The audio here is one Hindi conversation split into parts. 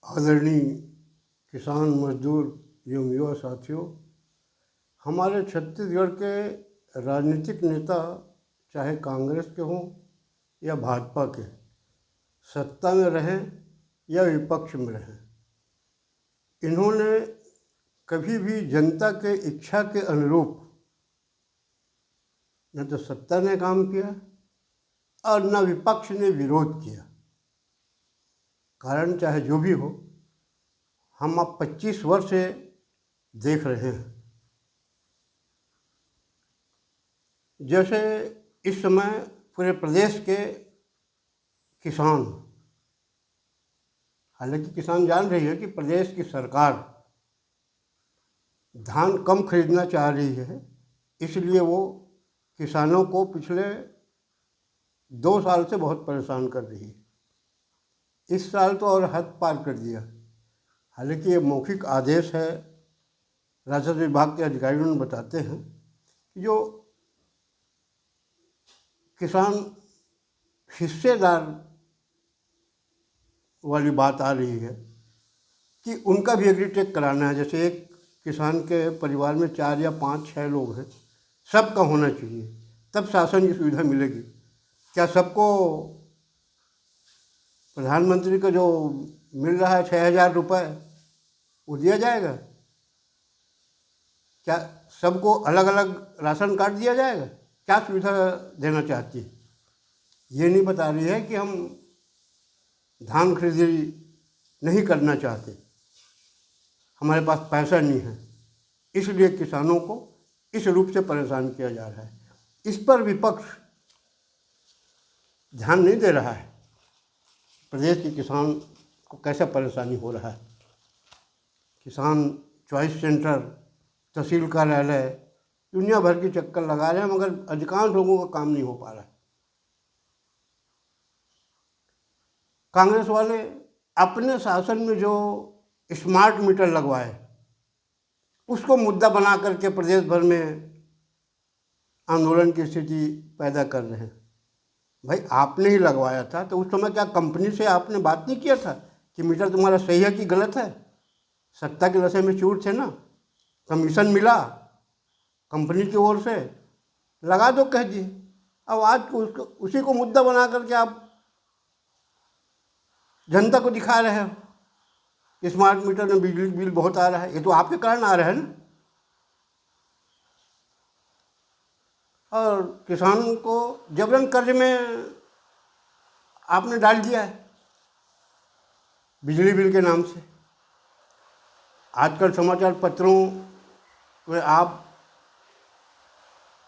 आदरणीय किसान मजदूर एवं युवा साथियों, हमारे छत्तीसगढ़ के राजनीतिक नेता चाहे कांग्रेस के हों या भाजपा के, सत्ता में रहें या विपक्ष में रहें, इन्होंने कभी भी जनता के इच्छा के अनुरूप न तो सत्ता ने काम किया और न विपक्ष ने विरोध किया। कारण चाहे जो भी हो, हम अब 25 वर्ष से देख रहे हैं। जैसे इस समय पूरे प्रदेश के किसान, हालांकि किसान जान रही है कि प्रदेश की सरकार धान कम खरीदना चाह रही है, इसलिए वो किसानों को पिछले 2 साल से बहुत परेशान कर रही है। इस साल तो और हद पार कर दिया। हालांकि ये मौखिक आदेश है, राजस्व विभाग के अधिकारियों बताते हैं कि जो किसान हिस्सेदार वाली बात आ रही है कि उनका भी एग्रीटेक कराना है। जैसे एक किसान के परिवार में 4 या 5-6 लोग हैं, सबका होना चाहिए, तब शासन की सुविधा मिलेगी। क्या सबको प्रधानमंत्री का जो मिल रहा है 6,000 रुपये वो दिया जाएगा? क्या सबको अलग अलग राशन कार्ड दिया जाएगा? क्या सुविधा देना चाहती है? ये नहीं बता रही है कि हम धान खरीदी नहीं करना चाहते, हमारे पास पैसा नहीं है, इसलिए किसानों को इस रूप से परेशान किया जा रहा है। इस पर विपक्ष ध्यान नहीं दे रहा है। प्रदेश के किसान को कैसा परेशानी हो रहा है। किसान चॉइस सेंटर, तहसील कार्यालय, दुनिया भर की चक्कर लगा रहे हैं, मगर अधिकांश लोगों का काम नहीं हो पा रहा है। कांग्रेस वाले अपने शासन में जो स्मार्ट मीटर लगवाए, उसको मुद्दा बना करके प्रदेश भर में आंदोलन की स्थिति पैदा कर रहे हैं। भाई, आपने ही लगवाया था, तो उस समय क्या कंपनी से आपने बात नहीं किया था कि मीटर तुम्हारा सही है कि गलत है? सत्ता के नशे में चूर थे ना, कमीशन मिला कंपनी की ओर से, लगा दो कह दिए। अब आज को उसी को मुद्दा बना करके आप जनता को दिखा रहे हो स्मार्ट मीटर में बिजली बिल बहुत आ रहा है। ये तो आपके कारण आ रहा है ना। और किसान को जबरन कर्ज में आपने डाल दिया है बिजली बिल के नाम से। आजकल समाचार पत्रों में आप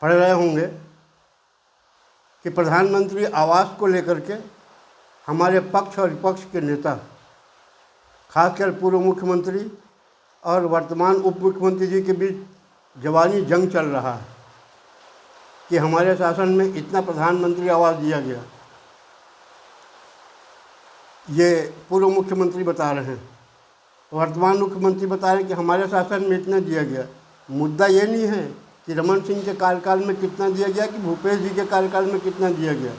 पढ़ रहे होंगे कि प्रधानमंत्री आवास को लेकर के हमारे पक्ष और विपक्ष के नेता, खासकर पूर्व मुख्यमंत्री और वर्तमान उप मुख्यमंत्री जी के बीच जवानी जंग चल रहा है कि हमारे शासन में इतना प्रधानमंत्री आवास दिया गया। ये पूर्व मुख्यमंत्री बता रहे हैं, वर्तमान मुख्यमंत्री बता रहे हैं कि हमारे शासन में इतना दिया गया। मुद्दा ये नहीं है कि रमन सिंह के कार्यकाल में कितना दिया गया, कि भूपेश जी के कार्यकाल में कितना दिया गया,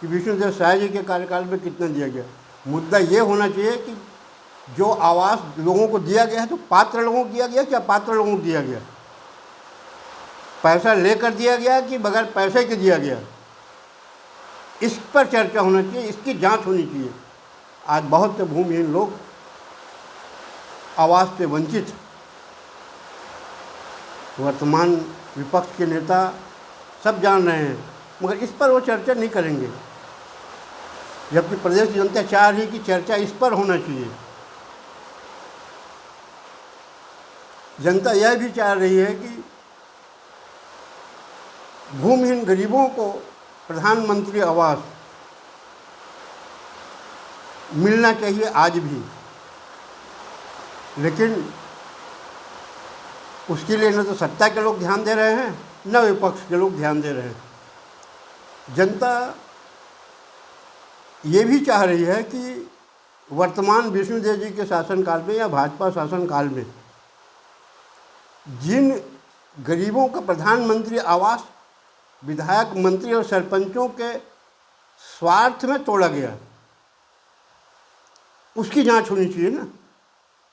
कि विष्णुदेव साय जी के कार्यकाल में कितना दिया गया। मुद्दा ये होना चाहिए कि जो आवास लोगों को दिया गया है, तो पात्र लोगों को दिया गया कि अपात्र लोगों को दिया गया? पैसा लेकर दिया गया कि बगैर पैसे के दिया गया? इस पर चर्चा होना चाहिए, इसकी जांच होनी चाहिए। आज बहुत से भूमिहीन लोग आवास से वंचित, वर्तमान विपक्ष के नेता सब जान रहे हैं, मगर इस पर वो चर्चा नहीं करेंगे, जबकि प्रदेश की जनता चाह रही कि चर्चा इस पर होना चाहिए। जनता यह भी चाह रही है कि भूमिहीन गरीबों को प्रधानमंत्री आवास मिलना चाहिए आज भी, लेकिन उसके लिए न तो सत्ता के लोग ध्यान दे रहे हैं, न विपक्ष के लोग ध्यान दे रहे हैं। जनता ये भी चाह रही है कि वर्तमान विष्णुदेव जी के शासनकाल में या भाजपा शासनकाल में जिन गरीबों का प्रधानमंत्री आवास विधायक, मंत्री और सरपंचों के स्वार्थ में तोड़ा गया, उसकी जांच होनी चाहिए ना।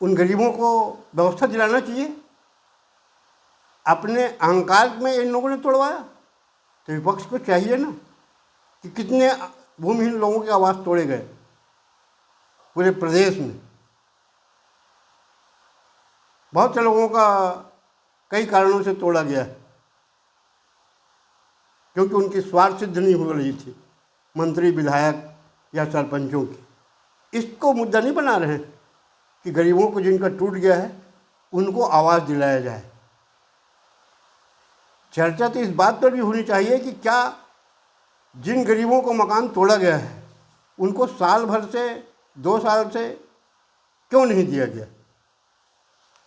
उन गरीबों को व्यवस्था दिलाना चाहिए। अपने अहंकार में इन लोगों ने तोड़वाया, तो विपक्ष को चाहिए ना कि कितने भूमिहीन लोगों के आवास तोड़े गए पूरे प्रदेश में। बहुत से लोगों का कई कारणों से तोड़ा गया है, क्योंकि उनकी स्वार्थ सिद्ध नहीं हो रही थी, मंत्री विधायक या सरपंचों की। इसको मुद्दा नहीं बना रहे हैं कि गरीबों को जिनका टूट गया है उनको आवाज़ दिलाया जाए। चर्चा तो इस बात पर भी होनी चाहिए कि क्या जिन गरीबों को मकान तोड़ा गया है उनको साल भर से 2 साल से क्यों नहीं दिया गया?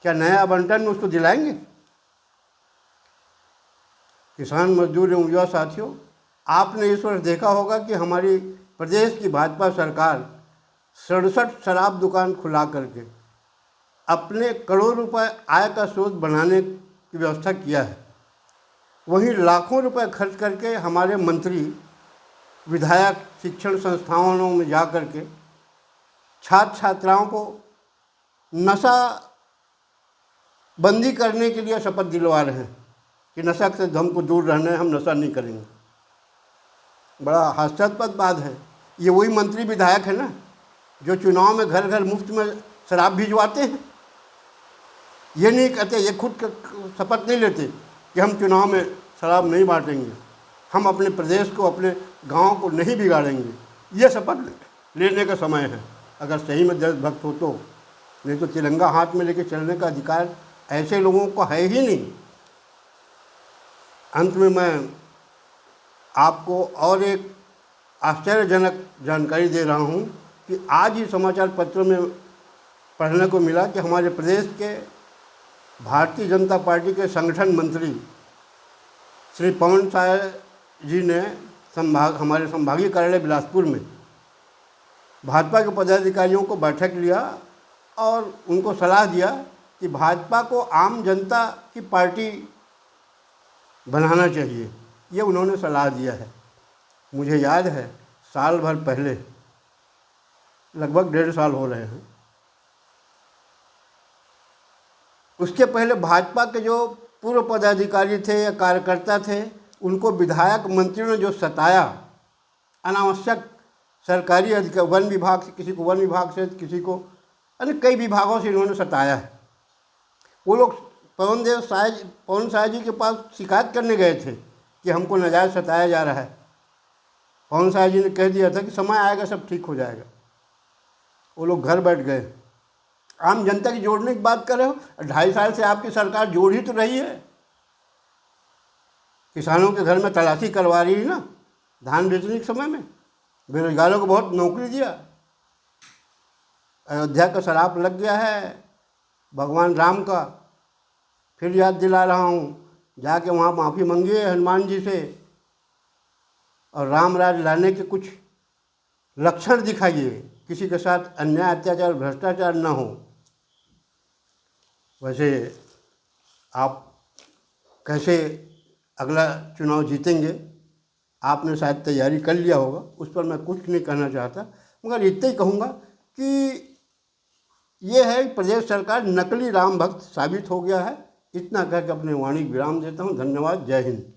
क्या नया आवंटन में उसको दिलाएंगे? किसान मजदूर एवं युवा साथियों, आपने इस वर्ष देखा होगा कि हमारी प्रदेश की भाजपा सरकार 67 शराब दुकान खुला करके अपने करोड़ रुपए आय का स्रोत बनाने की व्यवस्था किया है। वहीं लाखों रुपए खर्च करके हमारे मंत्री विधायक शिक्षण संस्थानों में जा कर के छात्र छात्राओं को नशा बंदी करने के लिए शपथ दिलवा रहे हैं कि नशा से हमको दूर रहना है, हम नशा नहीं करेंगे। बड़ा हास्यास्पद बात है। ये वही मंत्री विधायक है ना जो चुनाव में घर घर मुफ्त में शराब भिजवाते हैं। ये नहीं कहते, ये खुद शपथ नहीं लेते कि हम चुनाव में शराब नहीं बांटेंगे, हम अपने प्रदेश को, अपने गांव को नहीं बिगाड़ेंगे। ये शपथ लेने का समय है, अगर सही में देशभक्त हो तो। नहीं तो तिरंगा हाथ में लेके चलने का अधिकार ऐसे लोगों को है ही नहीं। अंत में मैं आपको और एक आश्चर्यजनक जानकारी दे रहा हूँ कि आज ही समाचार पत्रों में पढ़ने को मिला कि हमारे प्रदेश के भारतीय जनता पार्टी के संगठन मंत्री श्री पवन साय जी ने हमारे संभागीय कार्यालय बिलासपुर में भाजपा के पदाधिकारियों को बैठक लिया और उनको सलाह दिया कि भाजपा को आम जनता की पार्टी बनाना चाहिए। ये उन्होंने सलाह दिया है। मुझे याद है साल भर पहले, लगभग 1.5 साल हो रहे हैं, उसके पहले भाजपा के जो पूर्व पदाधिकारी थे या कार्यकर्ता थे उनको विधायक मंत्रियों ने जो सताया, अनावश्यक सरकारी अधिकारी, वन विभाग से किसी को वन विभाग से, किसी को कई विभागों से इन्होंने सताया है। वो लोग पवन साय जी के पास शिकायत करने गए थे कि हमको नाजायज़ सताया जा रहा है। पवन साय जी ने कह दिया था कि समय आएगा सब ठीक हो जाएगा। वो लोग घर बैठ गए। आम जनता की जोड़ने की बात कर रहे हो, 2.5 साल से आपकी सरकार जोड़ ही तो रही है। किसानों के घर में तलाशी करवा रही है ना धान बेचने के समय में, बेरोजगारों को बहुत नौकरी दिया। अयोध्या का शराप लग गया है भगवान राम का, फिर याद दिला रहा हूँ, जाके वहाँ माफ़ी मांगिए हनुमान जी से और राम राज लाने के कुछ लक्षण दिखाइए, किसी के साथ अन्याय अत्याचार भ्रष्टाचार ना हो। वैसे आप कैसे अगला चुनाव जीतेंगे आपने शायद तैयारी कर लिया होगा, उस पर मैं कुछ नहीं कहना चाहता, मगर इतना ही कहूँगा कि ये है प्रदेश सरकार नकली राम भक्त साबित हो गया है। इतना कह के अपने वाणी विराम देता हूँ। धन्यवाद। जय हिंद।